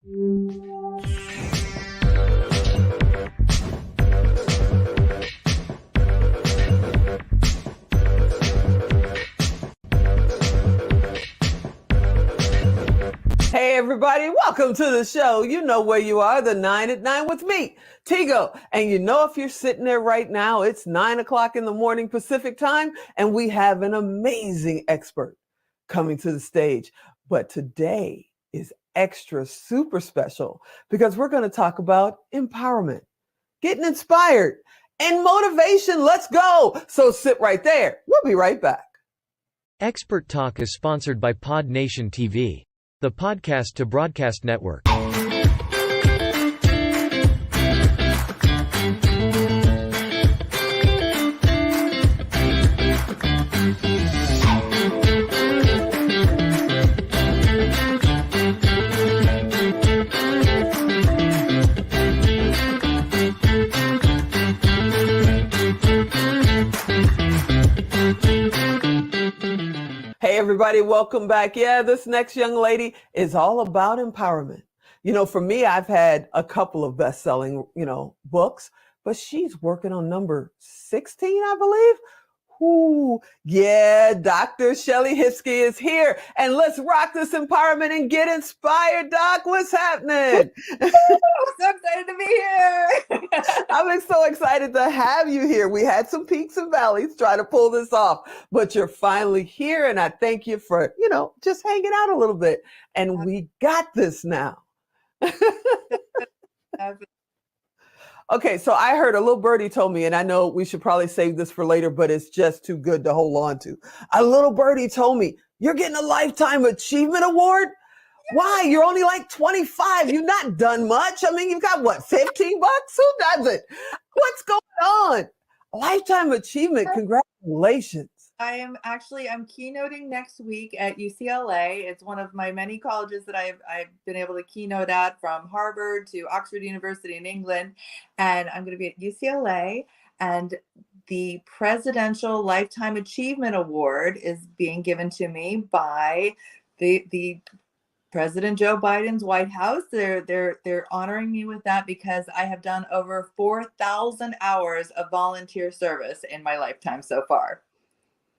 Hey everybody, welcome to the show. You know where you are, the 9 at 9 with me, Tigo. And you know if you're sitting there right now, it's 9 o'clock in the morning Pacific time, and we have an amazing expert coming to the stage. But today is extra super special because we're going to talk about empowerment, getting inspired, and motivation. Let's go. So sit right there. We'll be right back. Expert Talk is sponsored by Pod Nation TV, the podcast to broadcast network. Hey everybody, welcome back. Yeah, this next young lady is all about empowerment. You know, for me, I've had a couple of best-selling, books, but she's working on number 16, I believe. Ooh, yeah, Dr. Shellie Hipsky is here, and let's rock this empowerment and get inspired, Doc. What's happening? I'm so excited to be here. I'm so excited to have you here. We had some peaks and valleys trying to pull this off, but you're finally here, and I thank you for, just hanging out a little bit. And we got this now. Okay, so I heard a little birdie told me, and I know we should probably save this for later, but it's just too good to hold on to. A little birdie told me, you're getting a Lifetime Achievement Award? Why? You're only like 25. You've not done much. I mean, you've got what, 15 bucks? Who does it? What's going on? Lifetime Achievement, congratulations. I'm keynoting next week at UCLA. It's one of my many colleges that I've been able to keynote at, from Harvard to Oxford University in England. And I'm going to be at UCLA, and the Presidential Lifetime Achievement Award is being given to me by the President Joe Biden's White House. They're honoring me with that because I have done over 4,000 hours of volunteer service in my lifetime so far.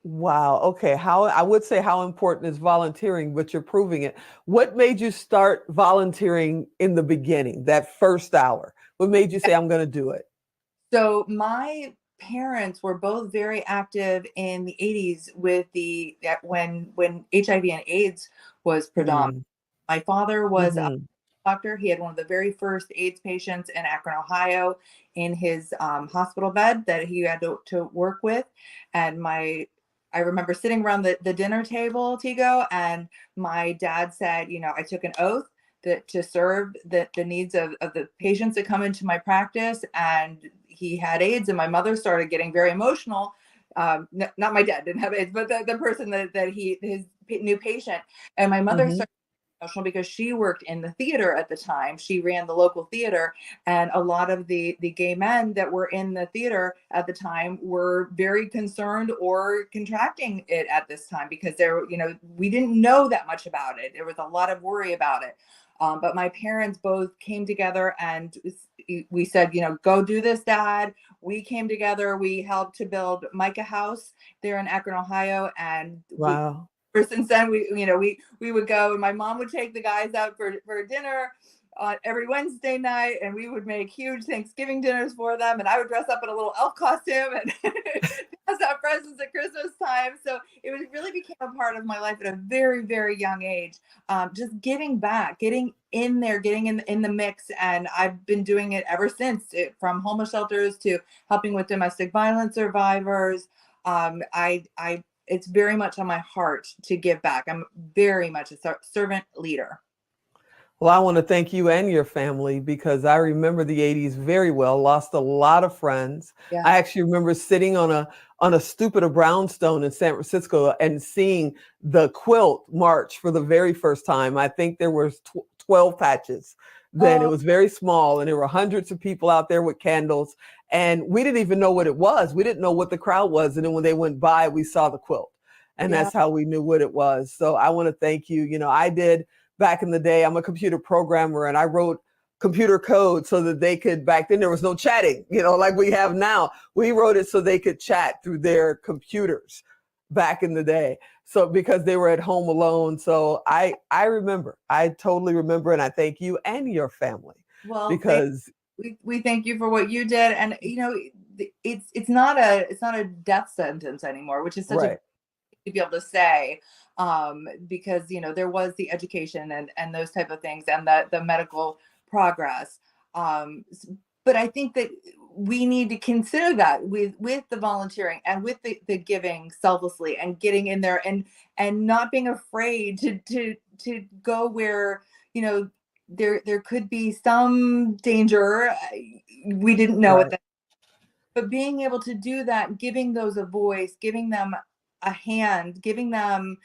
Wow. Okay. I would say how important is volunteering, but you're proving it. What made you start volunteering in the beginning, that first hour? What made you say, I'm going to do it? So my parents were both very active in the 80s with when HIV and AIDS was predominant. My father was a doctor. He had one of the very first AIDS patients in Akron, Ohio, in his hospital bed that he had to work with. And I remember sitting around the dinner table, Tigo, and my dad said, I took an oath to serve the needs of the patients that come into my practice. And he had AIDS, and my mother started getting very emotional. Not my dad didn't have AIDS, but the person his new patient. And my mother started emotional because she worked in the theater at the time. She ran the local theater, and a lot of the gay men that were in the theater at the time were very concerned or contracting it at this time because we didn't know that much about it. There was a lot of worry about it. But my parents both came together and we said, go do this, Dad. We came together. We helped to build Micah House there in Akron, Ohio. And wow. Since then, we would go, and my mom would take the guys out for dinner every Wednesday night, and we would make huge Thanksgiving dinners for them. And I would dress up in a little elf costume and pass out presents at Christmas time. So it really became a part of my life at a very, very young age. Just giving back, getting in there, getting in the mix. And I've been doing it ever since, from homeless shelters to helping with domestic violence survivors. It's very much on my heart to give back. I'm very much a servant leader. Well, I want to thank you and your family because I remember the 80s very well, lost a lot of friends. Yeah. I actually remember sitting on a stoop at a brownstone in San Francisco and seeing the quilt march for the very first time. I think there were 12 patches. Then it was very small, and there were hundreds of people out there with candles, and we didn't even know what it was. We didn't know what the crowd was. And then when they went by, we saw the quilt, and that's how we knew what it was. So I want to thank you. I did back in the day. I'm a computer programmer, and I wrote computer code so that they could, back then there was no chatting, like we have now. We wrote it so they could chat through their computers back in the day. So because they were at home alone. So I totally remember, and I thank you and your family. Well, because we thank you for what you did. And it's not a death sentence anymore, which is such right. to be able to say, because there was the education and those type of things, and the medical progress. But I think that we need to consider that with the volunteering and with the giving selflessly and getting in there and not being afraid to go where there could be some danger we didn't know right. at that. But being able to do that, giving those a voice, giving them a hand, giving them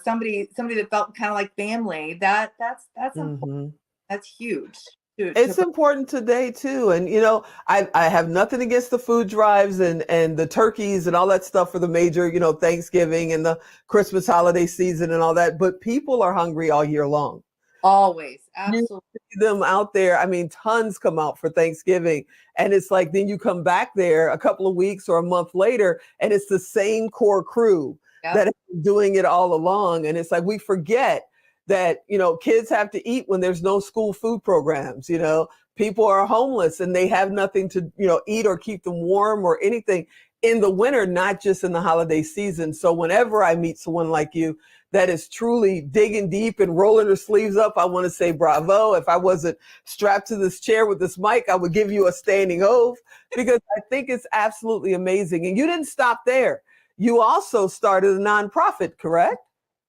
somebody that felt kind of like family, that's important. Mm-hmm. That's huge. It's important today too. And I have nothing against the food drives and the turkeys and all that stuff for the major, Thanksgiving and the Christmas holiday season and all that. But people are hungry all year long. Always. You Absolutely. see them out there. I mean, tons come out for Thanksgiving. And it's like, then you come back there a couple of weeks or a month later, and it's the same core crew that has been doing it all along. And it's like, we forget that, kids have to eat when there's no school food programs. People are homeless and they have nothing to, eat or keep them warm or anything in the winter, not just in the holiday season. So whenever I meet someone like you that is truly digging deep and rolling her sleeves up, I want to say bravo. If I wasn't strapped to this chair with this mic, I would give you a standing ove, because I think it's absolutely amazing. And you didn't stop there. You also started a nonprofit, correct?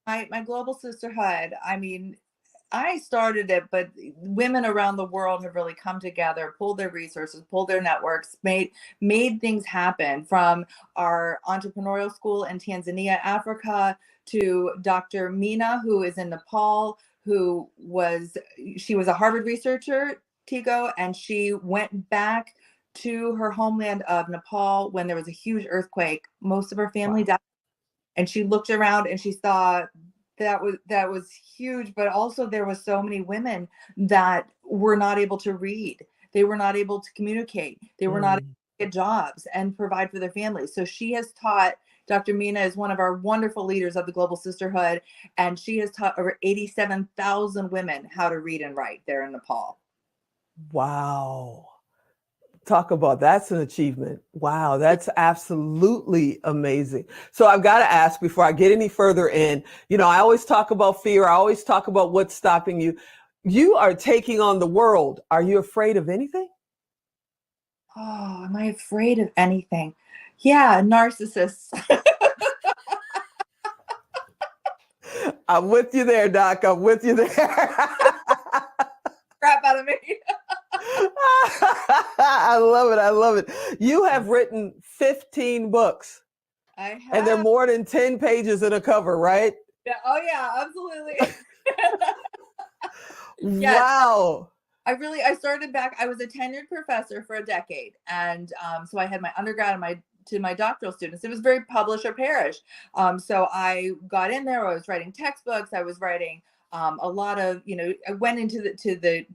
My Global Sisterhood. I mean, I started it, but women around the world have really come together, pulled their resources, pulled their networks, made things happen, from our entrepreneurial school in Tanzania, Africa, to Dr. Mina, who is in Nepal, she was a Harvard researcher, Tigo, and she went back to her homeland of Nepal when there was a huge earthquake. Most of her family died. And she looked around and she saw that was huge, but also there was so many women that were not able to read. They were not able to communicate. They were not able to get jobs and provide for their families. So she has taught, Dr. Mina is one of our wonderful leaders of the Global Sisterhood, and she has taught over 87,000 women how to read and write there in Nepal. Wow. Talk about, that's an achievement. Wow, that's absolutely amazing. So I've got to ask before I get any further in, I always talk about fear. I always talk about what's stopping you. You are taking on the world. Are you afraid of anything? Oh, am I afraid of anything? Yeah, narcissists. I'm with you there, Doc. I'm with you there. Crap out of me. I love it. I love it. You have written 15 books. I have. And they're more than 10 pages in a cover, right? Yeah. Oh, yeah, absolutely. Yes. Wow. I started back, I was a tenured professor for a decade. And so I had my undergrad and my doctoral students. It was very publish or perish. So I got in there, I was writing textbooks, I was writing a lot of, I went into the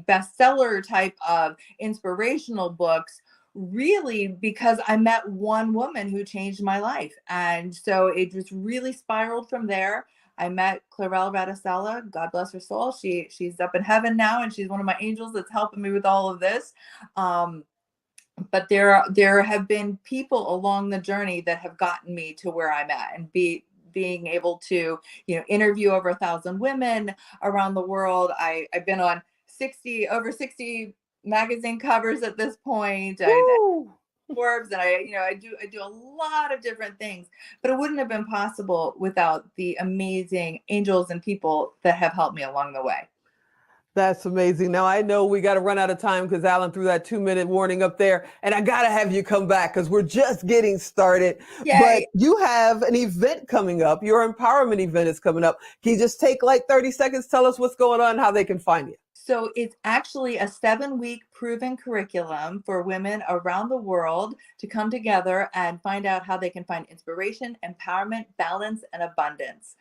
bestseller type of inspirational books, really because I met one woman who changed my life. And so it just really spiraled from there. I met Clarelle Radicella, God bless her soul. She's up in heaven now, and she's one of my angels that's helping me with all of this. But there have been people along the journey that have gotten me to where I'm at, and being able to, interview over 1,000 women around the world. I've been on over 60 magazine covers at this point. Forbes, and I do a lot of different things, but it wouldn't have been possible without the amazing angels and people that have helped me along the way. That's amazing. Now, I know we got to run out of time because Alan threw that 2-minute warning up there, and I got to have you come back because we're just getting started. Yay. But you have an event coming up. Your empowerment event is coming up. Can you just take like 30 seconds, tell us what's going on, how they can find you? So it's actually a 7-week proven curriculum for women around the world to come together and find out how they can find inspiration, empowerment, balance, and abundance.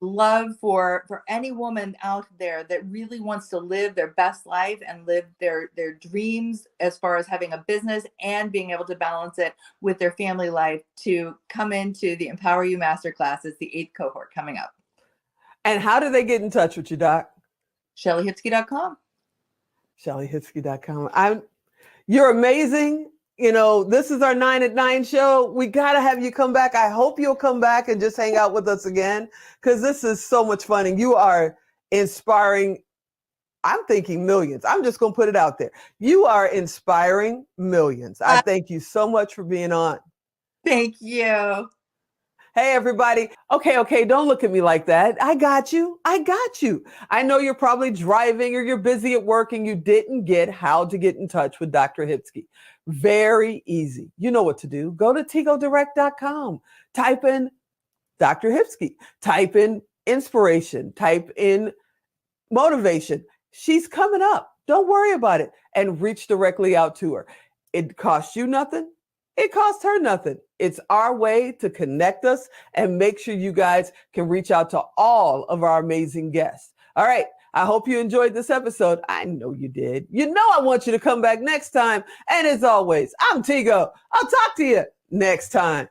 love for any woman out there that really wants to live their best life and live their dreams as far as having a business and being able to balance it with their family life to come into the Empower You Masterclass. It's the 8th cohort coming up. And how do they get in touch with you, Doc? ShellieHipsky.com. ShellieHipsky.com. You're amazing. You know, this is our 9 at 9 show. We got to have you come back. I hope you'll come back and just hang out with us again, because this is so much fun. And you are inspiring. I'm thinking millions. I'm just going to put it out there. You are inspiring millions. I thank you so much for being on. Thank you. Hey, everybody. Okay. Don't look at me like that. I got you. I know you're probably driving or you're busy at work and you didn't get how to get in touch with Dr. Hipsky. Very easy. You know what to do. Go to tigodirect.com. Type in Dr. Hipsky. Type in inspiration. Type in motivation. She's coming up. Don't worry about it. And reach directly out to her. It costs you nothing. It costs her nothing. It's our way to connect us and make sure you guys can reach out to all of our amazing guests. All right. I hope you enjoyed this episode. I know you did. You know I want you to come back next time. And as always, I'm Tigo. I'll talk to you next time.